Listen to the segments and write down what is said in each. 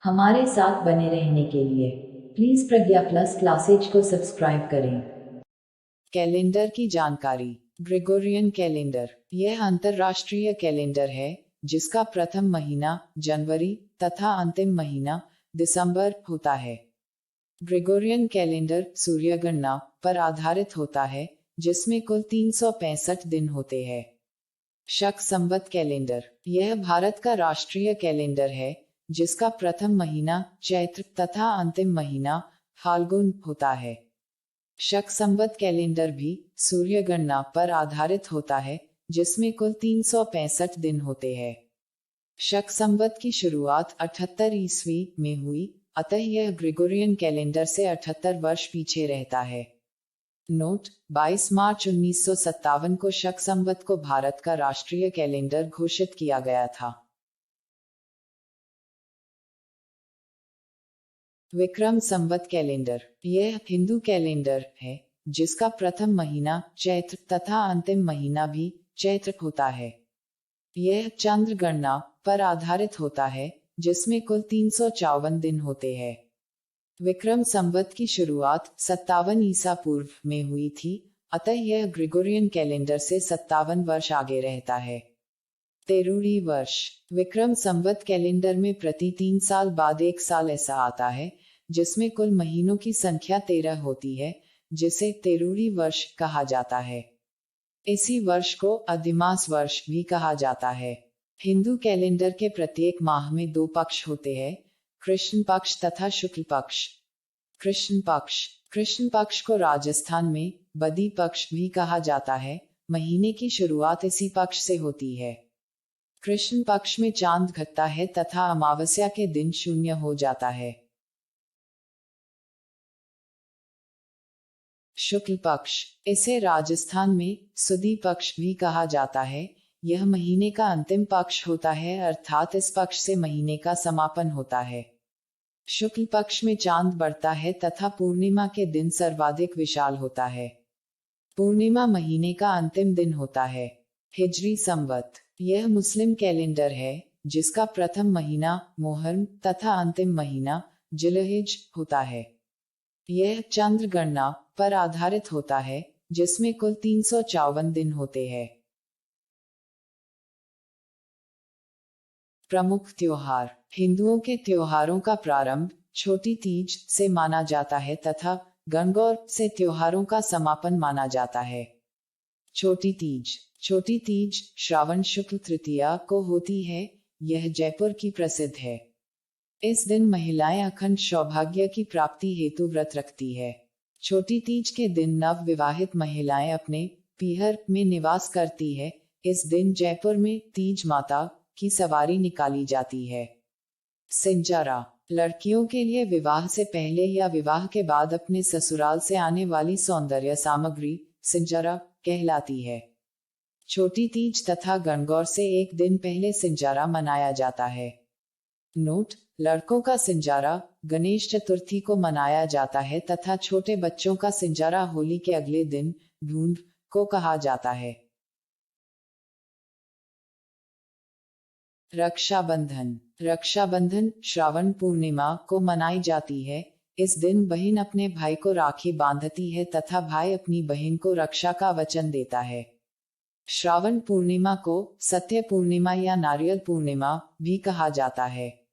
हमारे साथ बने रहने के लिए प्लीज प्रज्ञा प्लस क्लासेज को सब्सक्राइब करें। कैलेंडर की जानकारी। ग्रेगोरियन कैलेंडर यह अंतरराष्ट्रीय कैलेंडर है जिसका प्रथम महीना जनवरी तथा अंतिम महीना दिसंबर होता है। ग्रेगोरियन कैलेंडर सूर्य गणना पर आधारित होता है जिसमें कुल 365 दिन होते हैं। शक संवत कैलेंडर यह भारत का राष्ट्रीय कैलेंडर है जिसका प्रथम महीना चैत्र तथा अंतिम महीना फाल्गुन होता है। शक संवत कैलेंडर भी सूर्य गणना पर आधारित होता है जिसमें कुल 365 दिन होते हैं। शक संवत की शुरुआत 78 ईस्वी में हुई, अतः यह ग्रेगोरियन कैलेंडर से 78 वर्ष पीछे रहता है। नोट: 22 मार्च 1957 को शक संवत को भारत का राष्ट्रीय कैलेंडर घोषित किया गया था। विक्रम संवत कैलेंडर यह हिंदू कैलेंडर है जिसका प्रथम महीना चैत्र तथा अंतिम महीना भी चैत्र होता है। यह चंद्र गणना पर आधारित होता है जिसमें कुल 354 दिन होते हैं। विक्रम संवत की शुरुआत 57 ईसा पूर्व में हुई थी, अतः यह ग्रेगोरियन कैलेंडर से 57 वर्ष आगे रहता है। तेरूरी वर्ष विक्रम संवत कैलेंडर में प्रति 3 साल बाद एक साल ऐसा आता है जिसमें कुल महीनों की संख्या 13 होती है, जिसे तेरूरी वर्ष कहा जाता है। इसी वर्ष को अधिमास वर्ष भी कहा जाता है। हिंदू कैलेंडर के प्रत्येक माह में 2 पक्ष होते हैं, कृष्ण पक्ष तथा शुक्ल पक्ष। कृष्ण पक्ष को राजस्थान में बदी पक्ष भी कहा जाता है। महीने की शुरुआत इसी पक्ष से होती है। कृष्ण पक्ष में चांद घटता है तथा अमावस्या के दिन शून्य हो जाता है। शुक्ल पक्ष इसे राजस्थान में सुदी पक्ष भी कहा जाता है। यह महीने का अंतिम पक्ष होता है, अर्थात इस पक्ष से महीने का समापन होता है। शुक्ल पक्ष में चांद बढ़ता है तथा पूर्णिमा के दिन सर्वाधिक विशाल होता है। पूर्णिमा महीने का अंतिम दिन होता है। हिजरी संवत यह मुस्लिम कैलेंडर है जिसका प्रथम महीना मुहर्रम तथा अंतिम महीना जिलहिज होता है। यह चंद्र गणना पर आधारित होता है जिसमें कुल 354 दिन होते हैं। प्रमुख त्योहार हिंदुओं के त्योहारों का प्रारंभ छोटी तीज से माना जाता है तथा गणगौर से त्योहारों का समापन माना जाता है। छोटी तीज श्रावण शुक्ल तृतीया को होती है। यह जयपुर की प्रसिद्ध है। इस दिन महिलाएं अखंड सौभाग्य की प्राप्ति हेतु व्रत रखती है। छोटी तीज के दिन नव विवाहित महिलाएं अपने पीहर में निवास करती है। इस दिन जयपुर में तीज माता की सवारी निकाली जाती है। सिंचारा लड़कियों के लिए विवाह से पहले या विवाह के बाद अपने ससुराल से आने वाली सौंदर्य सामग्री सिंचारा कहलाती है। छोटी तीज तथा गणगौर से एक दिन पहले सिंचारा मनाया जाता है। नोट: लड़कों का सिंजारा गणेश चतुर्थी को मनाया जाता है तथा छोटे बच्चों का सिंजारा होली के अगले दिन ढूंढ को कहा जाता है। रक्षाबंधन श्रावण पूर्णिमा को मनाई जाती है। इस दिन बहन अपने भाई को राखी बांधती है तथा भाई अपनी बहन को रक्षा का वचन देता है। श्रावण पूर्णिमा को सत्य पूर्णिमा या नारियल पूर्णिमा भी कहा जाता है।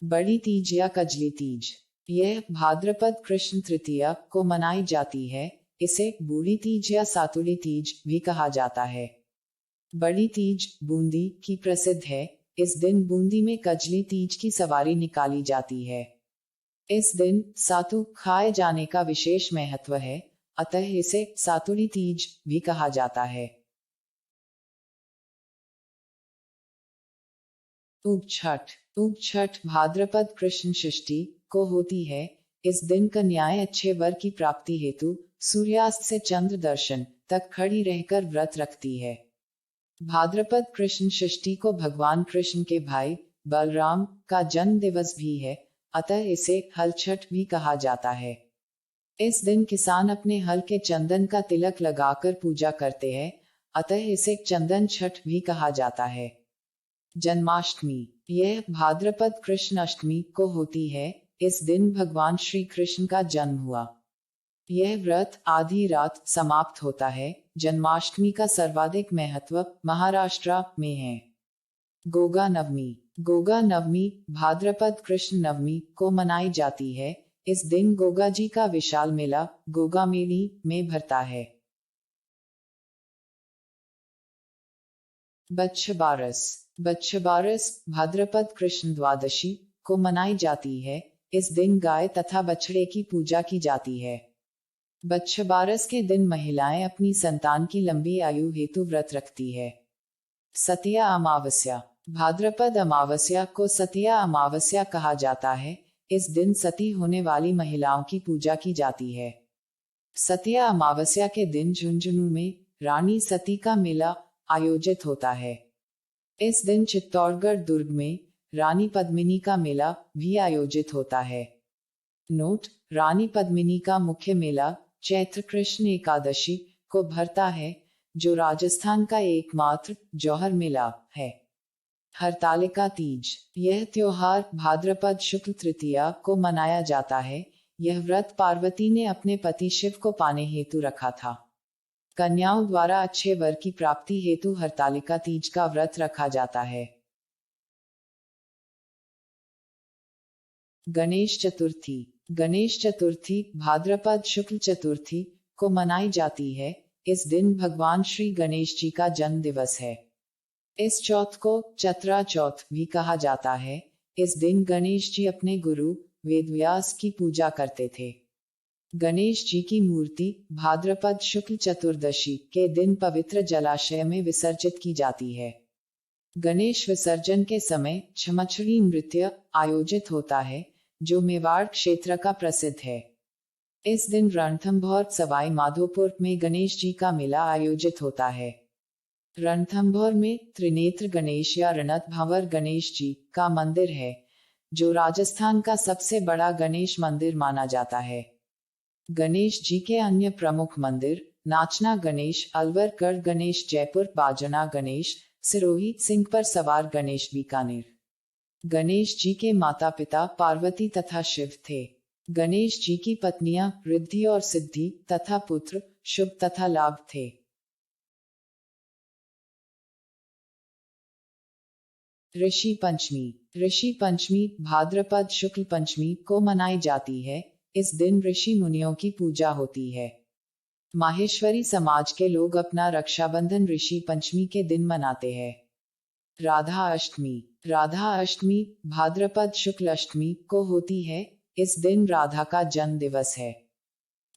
बड़ी तीज या कजली तीज यह भाद्रपद कृष्ण तृतीया को मनाई जाती है। इसे बूढ़ी तीज या सातुड़ी तीज भी कहा जाता है। बड़ी तीज बूंदी की प्रसिद्ध है। इस दिन बूंदी में कजली तीज की सवारी निकाली जाती है। इस दिन सातु खाए जाने का विशेष महत्व है, अतः इसे सातुड़ी तीज भी कहा जाता है। उगछठ भाद्रपद कृष्ण षष्ठी को होती है। इस दिन कन्याएं अच्छे वर की प्राप्ति हेतु सूर्यास्त से चंद्र दर्शन तक खड़ी रहकर व्रत रखती है। भाद्रपद कृष्ण षष्ठी को भगवान कृष्ण के भाई बलराम का जन्म दिवस भी है, अतः इसे हल छठ भी कहा जाता है। इस दिन किसान अपने हल के चंदन का तिलक लगाकर पूजा करते हैं, अतः इसे चंदन छठ भी कहा जाता है। जन्माष्टमी यह भाद्रपद कृष्ण अष्टमी को होती है। इस दिन भगवान श्री कृष्ण का जन्म हुआ। यह व्रत आधी रात समाप्त होता है। जन्माष्टमी का सर्वाधिक महत्व महाराष्ट्र में है। गोगा नवमी। गोगा नवमी भाद्रपद कृष्ण नवमी को मनाई जाती है। इस दिन गोगा जी का विशाल मेला गोगा मेली में भरता है। बच्छबारस। बच्छबारस भाद्रपद कृष्ण द्वादशी को मनाई जाती है। इस दिन गाय तथा बछड़े की पूजा की जाती है। बच्छबारस के दिन महिलाएं अपनी संतान की लंबी आयु हेतु व्रत रखती है। सतिया अमावस्या। भाद्रपद अमावस्या को सतिया अमावस्या कहा जाता है। इस दिन सती होने वाली महिलाओं की पूजा की जाती है। सतिया अमावस्या के दिन झुंझुनू में रानी सती का मेला आयोजित होता है। इस दिन चित्तौड़गढ़ दुर्ग में रानी पद्मिनी का मेला भी आयोजित होता है। नोट: रानी पद्मिनी का मुख्य मेला चैत्र कृष्ण एकादशी को भरता है, जो राजस्थान का एकमात्र जौहर मेला है। हरतालिका तीज। यह त्योहार भाद्रपद शुक्ल तृतीया को मनाया जाता है। यह व्रत पार्वती ने अपने पति शिव को पाने हेतु रखा था। कन्याओं द्वारा अच्छे वर की प्राप्ति हेतु हरतालिका तीज का व्रत रखा जाता है। गणेश चतुर्थी। गणेश चतुर्थी भाद्रपद शुक्ल चतुर्थी को मनाई जाती है। इस दिन भगवान श्री गणेश जी का जन्म दिवस है। इस चौथ को चतरा चौथ भी कहा जाता है। इस दिन गणेश जी अपने गुरु वेदव्यास की पूजा करते थे। गणेश जी की मूर्ति भाद्रपद शुक्ल चतुर्दशी के दिन पवित्र जलाशय में विसर्जित की जाती है। गणेश विसर्जन के समय छमछड़ी नृत्य आयोजित होता है, जो मेवाड़ क्षेत्र का प्रसिद्ध है। इस दिन रणथंभौर सवाई माधोपुर में गणेश जी का मेला आयोजित होता है। रणथंभौर में त्रिनेत्र गणेश या रणथंभौर गणेश जी का मंदिर है, जो राजस्थान का सबसे बड़ा गणेश मंदिर माना जाता है। गणेश जी के अन्य प्रमुख मंदिर नाचना गणेश, अलवरगढ़ गणेश, जयपुर बाजना गणेश, सिरोही सिंह पर सवार गणेश, बीकानेर। गणेश जी के माता पिता पार्वती तथा शिव थे। गणेश जी की पत्नियां रिद्धि और सिद्धि तथा पुत्र शुभ तथा लाभ थे। ऋषि पंचमी। ऋषि पंचमी भाद्रपद शुक्ल पंचमी को मनाई जाती है। इस दिन ऋषि मुनियों की पूजा होती है। माहेश्वरी समाज के लोग अपना रक्षाबंधन ऋषि पंचमी के दिन मनाते हैं। राधा अष्टमी। राधा अष्टमी भाद्रपद शुक्ल अष्टमी को होती है। इस दिन राधा का जन्म दिवस है।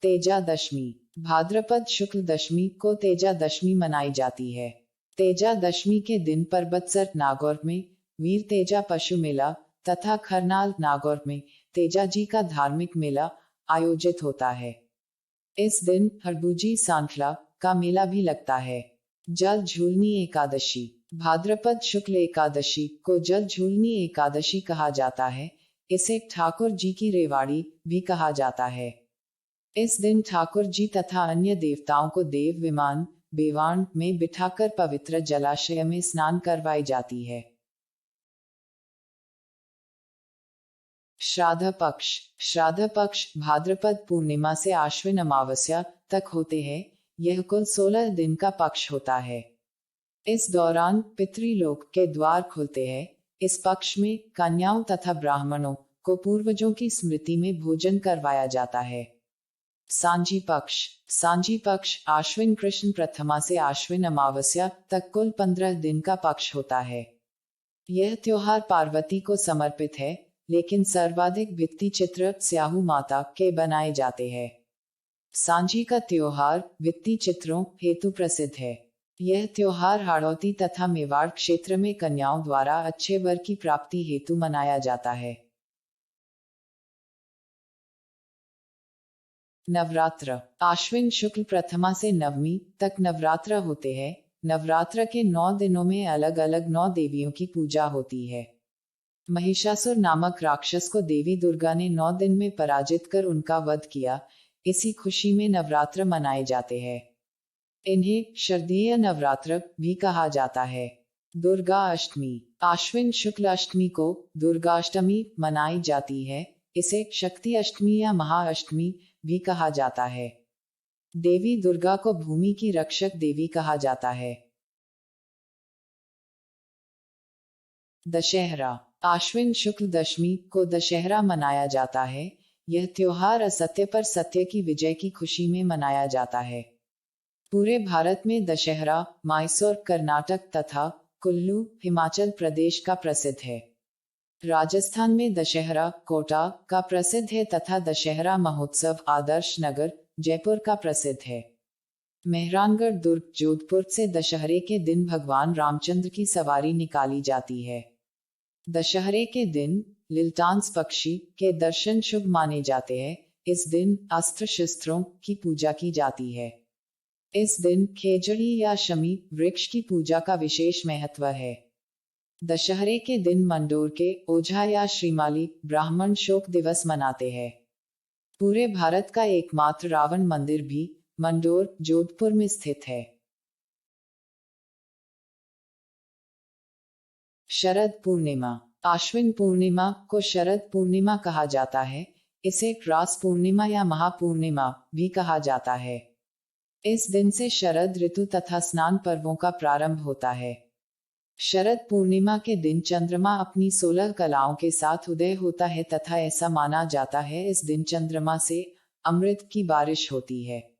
तेजा दशमी। भाद्रपद शुक्ल दशमी को तेजा दशमी मनाई जाती है। तेजा दशमी के दिन परबतसर नागौर में वीर तेजा पशु मेला तथा खरनाल नागौर में तेजा जी का धार्मिक मेला आयोजित होता है। इस दिन हरबूजी सांखला का मेला भी लगता है। जल झूलनी एकादशी। भाद्रपद शुक्ल एकादशी को जल झूलनी एकादशी कहा जाता है। इसे ठाकुर जी की रेवाड़ी भी कहा जाता है। इस दिन ठाकुर जी तथा अन्य देवताओं को देव विमान बेवाण में बिठाकर पवित्र जलाशय में स्नान करवाई जाती है। श्राद्ध पक्ष। श्राद्ध पक्ष भाद्रपद पूर्णिमा से आश्विन अमावस्या तक होते हैं। यह कुल 16 दिन का पक्ष होता है। इस दौरान पितृलोक के द्वार खुलते हैं। इस पक्ष में कन्याओं तथा ब्राह्मणों को पूर्वजों की स्मृति में भोजन करवाया जाता है। सांझी पक्ष। सांझी पक्ष आश्विन कृष्ण प्रथमा से आश्विन अमावस्या तक कुल 15 दिन का पक्ष होता है। यह त्योहार पार्वती को समर्पित है, लेकिन सर्वाधिक भित्ति चित्र स्याहू माता के बनाए जाते हैं। सांझी का त्योहार भित्ति चित्रों हेतु प्रसिद्ध है। यह त्योहार हाड़ौती तथा मेवाड़ क्षेत्र में कन्याओं द्वारा अच्छे वर की प्राप्ति हेतु मनाया जाता है। नवरात्र। आश्विन शुक्ल प्रथमा से नवमी तक नवरात्र होते हैं। नवरात्र के 9 दिनों में अलग अलग 9 देवियों की पूजा होती है। महिषासुर नामक राक्षस को देवी दुर्गा ने 9 दिन में पराजित कर उनका वध किया। इसी खुशी में नवरात्र मनाए जाते हैं। इन्हें शारदीय नवरात्र भी कहा जाता है। दुर्गा अष्टमी। आश्विन शुक्ल अष्टमी को दुर्गाष्टमी मनाई जाती है। इसे शक्ति अष्टमी या महाअष्टमी भी कहा जाता है। देवी दुर्गा को भूमि की रक्षक देवी कहा जाता है। दशहरा। आश्विन शुक्ल दशमी को दशहरा मनाया जाता है। यह त्योहार असत्य पर सत्य की विजय की खुशी में मनाया जाता है। पूरे भारत में दशहरा मैसूर, कर्नाटक तथा कुल्लू, हिमाचल प्रदेश का प्रसिद्ध है। राजस्थान में दशहरा कोटा का प्रसिद्ध है तथा दशहरा महोत्सव आदर्श नगर, जयपुर का प्रसिद्ध है। मेहरानगढ़, दुर्ग, जोधपुर से दशहरे के दिन भगवान रामचंद्र की सवारी निकाली जाती है। दशहरे के दिन लिलटांस पक्षी के दर्शन शुभ माने जाते हैं। इस दिन अस्त्र शस्त्रों की पूजा की जाती है। इस दिन खेजड़ी या शमी वृक्ष की पूजा का विशेष महत्व है। दशहरे के दिन मंडोर के ओझा या श्रीमाली ब्राह्मण शोक दिवस मनाते हैं। पूरे भारत का एकमात्र रावण मंदिर भी मंडोर, जोधपुर में स्थित है। शरद पूर्णिमा। आश्विन पूर्णिमा को शरद पूर्णिमा कहा जाता है। इसे रास पूर्णिमा या महापूर्णिमा भी कहा जाता है। इस दिन से शरद ऋतु तथा स्नान पर्वों का प्रारंभ होता है। शरद पूर्णिमा के दिन चंद्रमा अपनी 16 कलाओं के साथ उदय होता है तथा ऐसा माना जाता है इस दिन चंद्रमा से अमृत की बारिश होती है।